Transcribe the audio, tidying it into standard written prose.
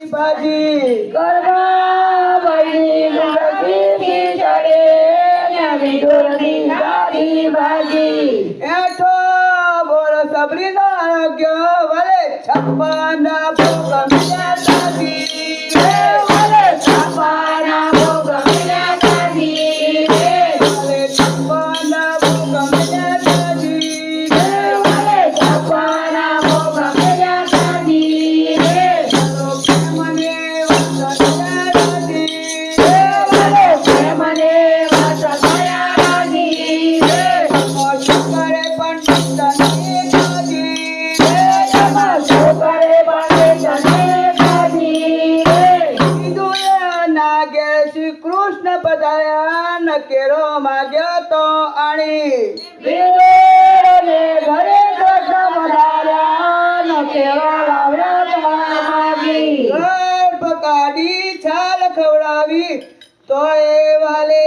ભાજી ગરબા બની લુગડી ચડે ને વિદુરની દાદી ભાજી એઠો બોલ સબરી નાગ્ય વલે છપ્પન ભોગ મિલ્યા દાદી વલે છપ્પન ભોગ મિલ્યા દાદી વલે છપ્પન ભોગ મિલ્યા દાદી વલે છપ્પન ભોગ મિલ્યા દાદી મને વસત્યા દાદી વલે પ્રેમને વાસ થયા દાદી કરે પણ તને દાદી એમાં છોકરે બને તને દાદી નાગે શ્રી કૃષ્ણ પધાર્યા ન કેરો માગ્યો તો આણી વિદુરને ઘરે કૃષ્ણ પધાર્યા ન કેવા લાવ્યા માગી ગર્ભ કાઢી છાલ ખવડાવી તો એ વાલે